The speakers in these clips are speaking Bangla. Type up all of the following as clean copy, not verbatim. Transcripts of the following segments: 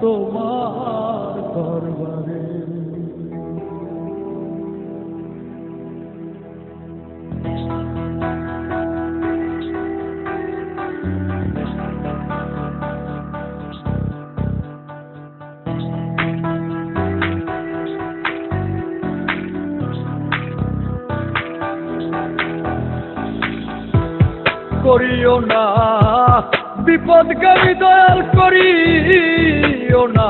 তোমার দরবারে। করিও না বিপদগামী দয়াল, করিও না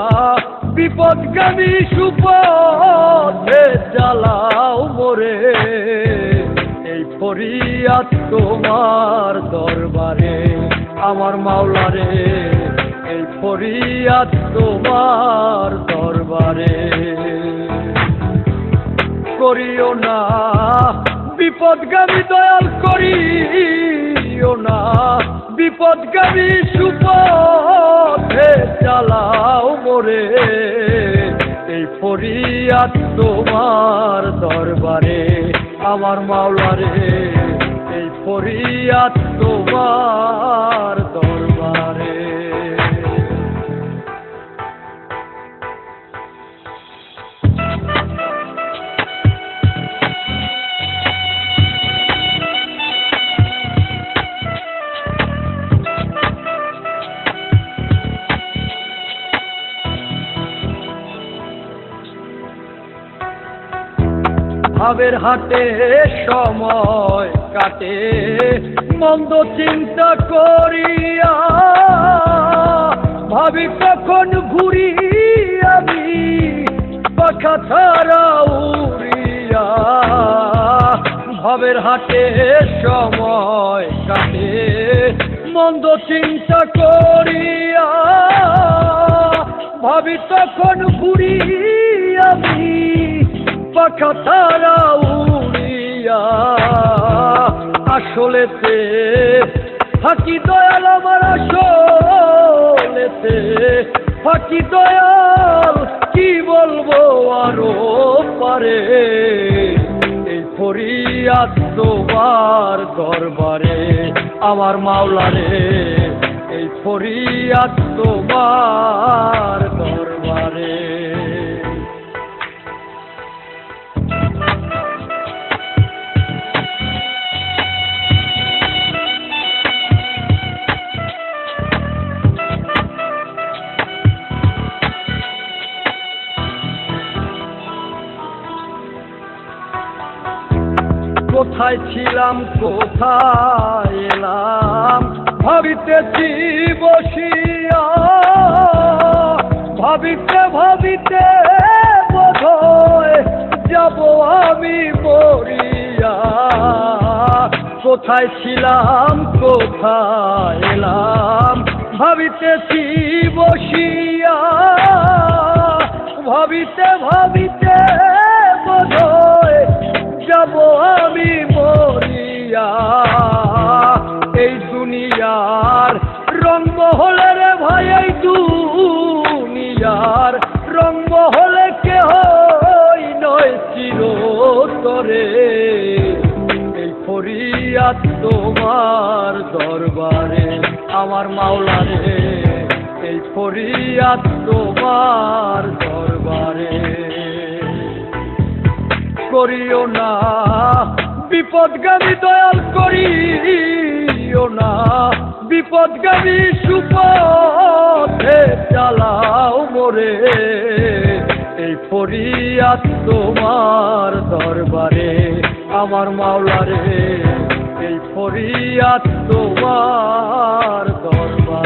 বিপদগামী, সুপথে জ্বালাও মোরে। এই ফরিয়াদ তোমার দরবারে আমার মাওলারে, এই ফরিয়াদ তোমার দরবারে। করিও না বিপদগামী দয়াল, করিও না বিপদগামী, সুপথে চালাও মোরে। এই ফরিয়াদ তোমার দরবারে আমার মাওলারে, এই ফরিয়াদ তোমার দরবারে। ভাবের হাটে সময় কাটে মন্দ চিন্তা করিয়া, ভাবি কখন ঘুরি আমি পাখা ছাড়া উড়িয়া। ভাবের হাটে সময় কাটে মন্দ চিন্তা করিয়া, ভাবি তখন ঘুরি আমি পাখা ছাড়া উড়িয়া। আসলেতে ফাঁকি দয়াল আমার, আসলেতে ফাঁকি দয়াল, কি বলবো আরো পারে। এই ফরিয়াদ তোমার দরবারে আমার মাওলারে, এই ফরিয়াদ তোমার দরবারে। কোথায় ছিলাম কোথায় এলাম ভাবিতেছি বসিয়া, ভাবিতে ভাবিতে বোধহয় যাব আমি মরিয়া। কোথায় ছিলাম কোথায় এলাম ভাবিতেছি বসিয়া, ভাবিতে ভাবিতে বোধহয় যাব আমি মরিয়া। এই দুনিয়ার রং মহলে রে ভাই, এই দুনিয়ার রং মহলে কেহ নয় চিরতরে। এই ফরিয়াদ তোমার দরবারে আমার মাওলারে, এই ফরিয়াদ তোমার দরবারে। করিও না বিপদগামী দয়াল, করিও না বিপদগামী, সুপথে চালাও মোরে। এই ফরিয়াদ তোমার দরবারে আমার মাওলারে, এই ফরিয়াদ তোমার দরবারে।